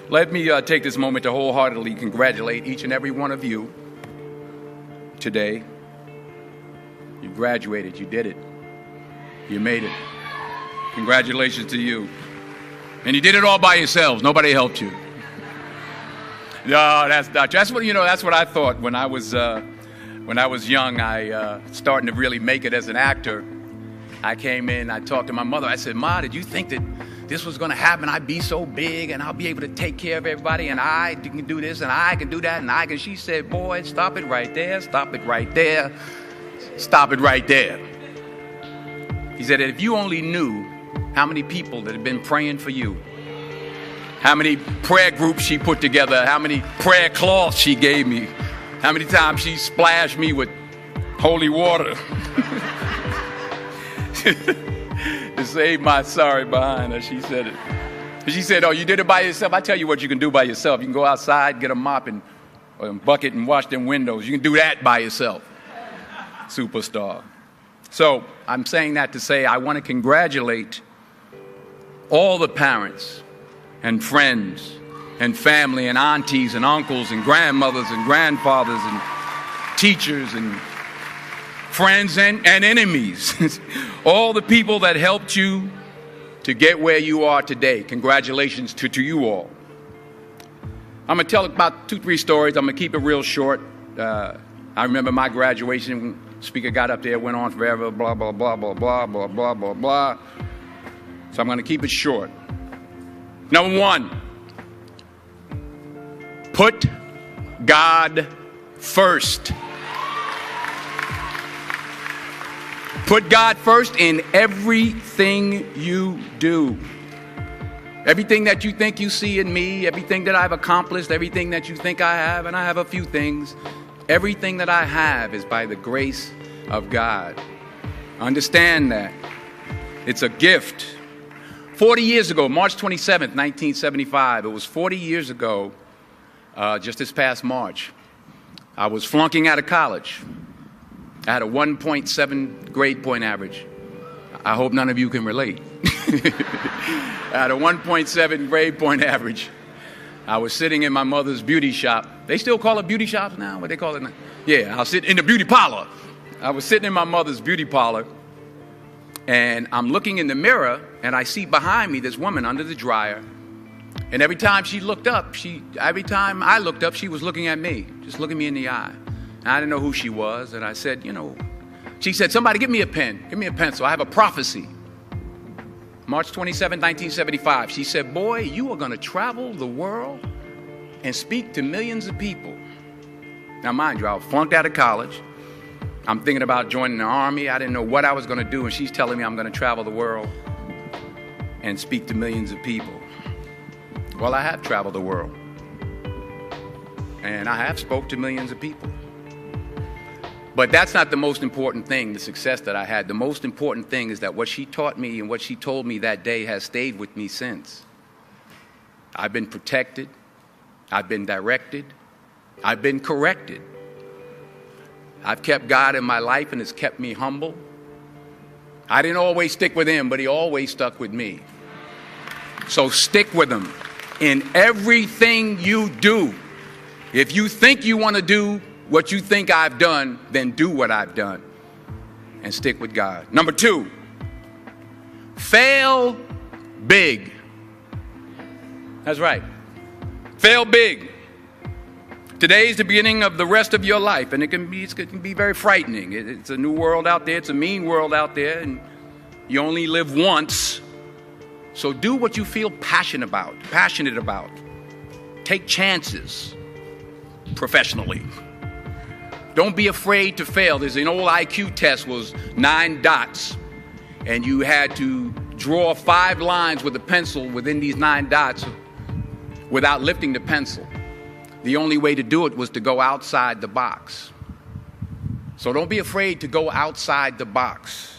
Let me take this moment to wholeheartedly congratulate each and every one of you today. You graduated. You did it. You made it. Congratulations to you. And you did it all by yourselves. Nobody helped you. No, that's not. That's what That's what I thought when I was young. I starting to really make it as an actor. I came in. I talked to my mother. I said, "Ma, did you think that this was going to happen? I'd be so big and I'll be able to take care of everybody, and I can do this and I can do that and I can." She said, "Boy, stop it right there. Stop it right there. Stop it right there." He said that if you only knew how many people that have been praying for you, how many prayer groups she put together, how many prayer cloths she gave me, how many times she splashed me with holy water to save my sorry behind her. She said it. She said, "Oh, you did it by yourself? I tell you what you can do by yourself. You can go outside, get a mop and a bucket and wash them windows. You can do that by yourself." Superstar. So I'm saying that to say I want to congratulate all the parents and friends and family and aunties and uncles and grandmothers and grandfathers and teachers and friends and enemies. All the people that helped you to get where you are today. Congratulations to you all. I'm going to tell about 2-3 stories. I'm going to keep it real short. I remember my graduation. Speaker got up there, went on forever, blah, blah, blah, blah, blah, blah, blah, blah, blah. So I'm going to keep it short. Number 1, put God first. Put God first in everything you do. Everything that you think you see in me, everything that I've accomplished, everything that you think I have, and I have a few things, everything that I have is by the grace of God. Understand that. It's a gift. 40 years ago, March 27th, 1975, it was 40 years ago, just this past March, I was flunking out of college. I had a 1.7 grade point average. I hope none of you can relate. I had a 1.7 grade point average. I was sitting in my mother's beauty shop. They still call it beauty shops now? What they call it now? Yeah, I was sitting in the beauty parlor. I was sitting in my mother's beauty parlor, and I'm looking in the mirror, and I see behind me this woman under the dryer. And every time she looked up, every time I looked up, she was looking at me, just looking me in the eye. And I didn't know who she was, and I said, she said, "Somebody give me a pen, give me a pencil. I have a prophecy." March 27, 1975, she said, "Boy, you are going to travel the world and speak to millions of people." Now, mind you, I was flunked out of college. I'm thinking about joining the army. I didn't know what I was going to do, and she's telling me I'm going to travel the world and speak to millions of people. Well, I have traveled the world, and I have spoke to millions of people. But that's not the most important thing, the success that I had. The most important thing is that what she taught me and what she told me that day has stayed with me since. I've been protected. I've been directed. I've been corrected. I've kept God in my life, and it's kept me humble. I didn't always stick with him, but he always stuck with me. So stick with him in everything you do. If you think you want to do what you think I've done, then do what I've done and stick with God. Number 2, fail big. That's right. Fail big. Today is the beginning of the rest of your life, and it can be very frightening. It's a new world out there. It's a mean world out there, and you only live once. So do what you feel passionate about. Take chances professionally. Don't be afraid to fail. There's an old IQ test, was 9 dots, and you had to draw 5 lines with a pencil within these 9 dots without lifting the pencil. The only way to do it was to go outside the box. So don't be afraid to go outside the box.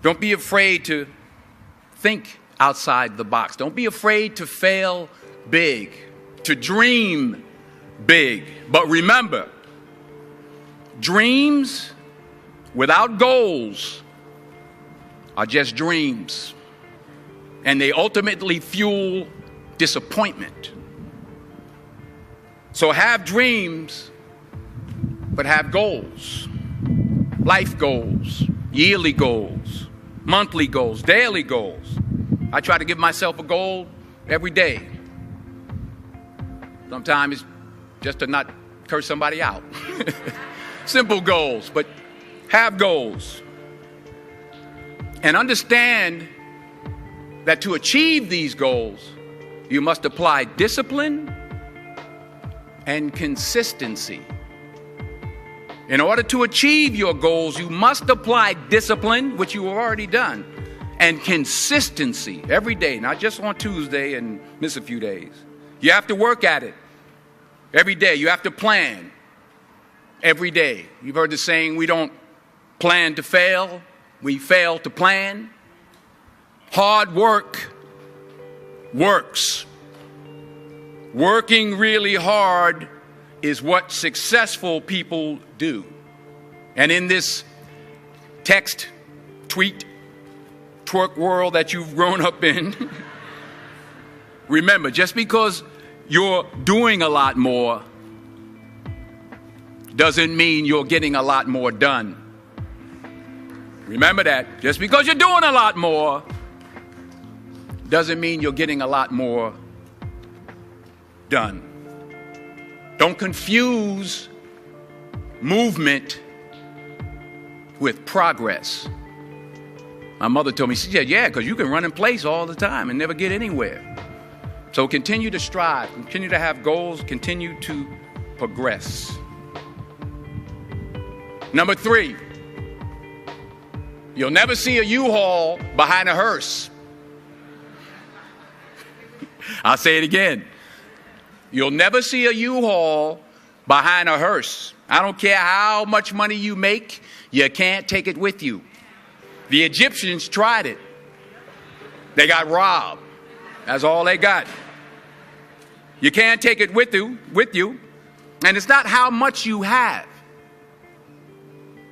Don't be afraid to think outside the box. Don't be afraid to fail big, to dream big. But remember, dreams without goals are just dreams, and they ultimately fuel disappointment. So have dreams, but have goals. Life goals, yearly goals, monthly goals, daily goals. I try to give myself a goal every day. Sometimes it's just to not curse somebody out. Simple goals, but have goals. And understand that to achieve these goals, you must apply discipline and consistency. In order to achieve your goals, you must apply discipline, which you have already done, and consistency every day, not just on Tuesday and miss a few days. You have to work at it every day. You have to plan every day. You've heard the saying, we don't plan to fail, we fail to plan. Hard work works. Working really hard is what successful people do. And in this text, tweet, twerk world that you've grown up in, remember, just because you're doing a lot more doesn't mean you're getting a lot more done. Remember that. Just because you're doing a lot more doesn't mean you're getting a lot more done. Don't confuse movement with progress. My mother told me, she said, yeah, because you can run in place all the time and never get anywhere. So continue to strive, continue to have goals, continue to progress. Number 3, you'll never see a U-Haul behind a hearse. I'll say it again. You'll never see a U-Haul behind a hearse. I don't care how much money you make, you can't take it with you. The Egyptians tried it. They got robbed. That's all they got. You can't take it with you. And it's not how much you have.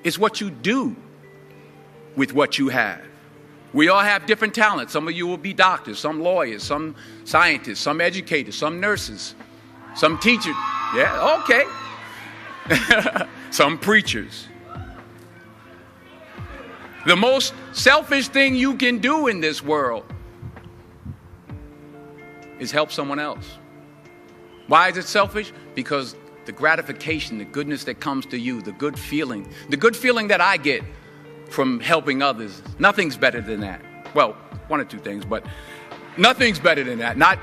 It's what you do with what you have. We all have different talents. Some of you will be doctors, some lawyers, some scientists, some educators, some nurses, some teachers. Yeah, okay. Some preachers. The most selfish thing you can do in this world is help someone else. Why is it selfish? Because the gratification, the goodness that comes to you, the good feeling that I get from helping others, nothing's better than that. Well, one or two things, but nothing's better than that. Not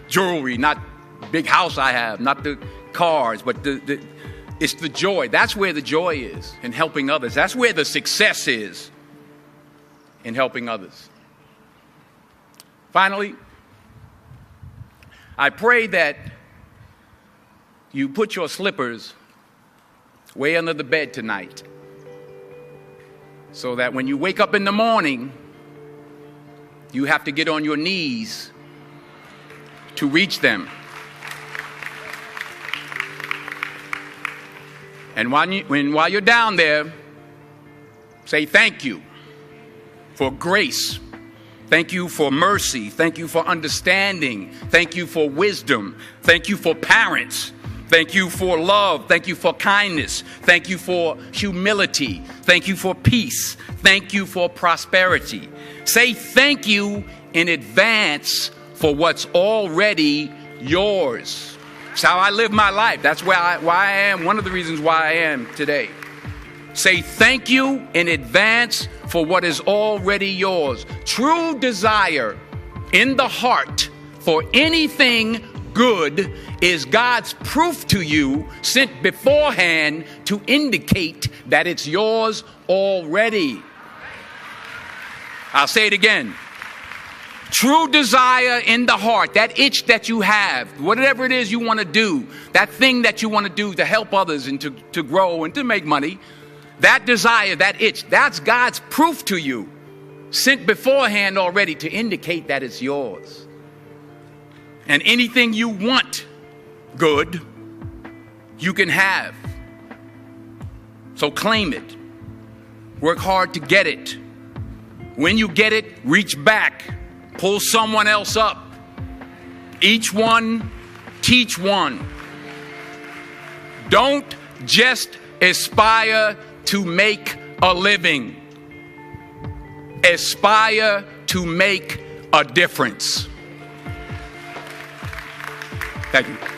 jewelry, not big house I have, not the cars, but it's the joy. That's where the joy is, in helping others. That's where the success is, in helping others. Finally, I pray that you put your slippers way under the bed tonight, so that when you wake up in the morning, you have to get on your knees to reach them. And while you're down there, say thank you for grace. Thank you for mercy. Thank you for understanding. Thank you for wisdom. Thank you for parents. Thank you for love. Thank you for kindness. Thank you for humility. Thank you for peace. Thank you for prosperity. Say thank you in advance for what's already yours. It's how I live my life. That's why I am, one of the reasons why I am today. Say thank you in advance for what is already yours. True desire in the heart for anything good is God's proof to you, sent beforehand to indicate that it's yours already. I'll say it again. True desire in the heart, that itch that you have, whatever it is you want to do, that thing that you want to do to help others and to grow and to make money, that desire, that itch, that's God's proof to you, sent beforehand already to indicate that it's yours. And anything you want good, you can have. So claim it. Work hard to get it. When you get it, reach back. Pull someone else up. Each one, teach one. Don't just aspire to make a living. Aspire to make a difference. Thank you.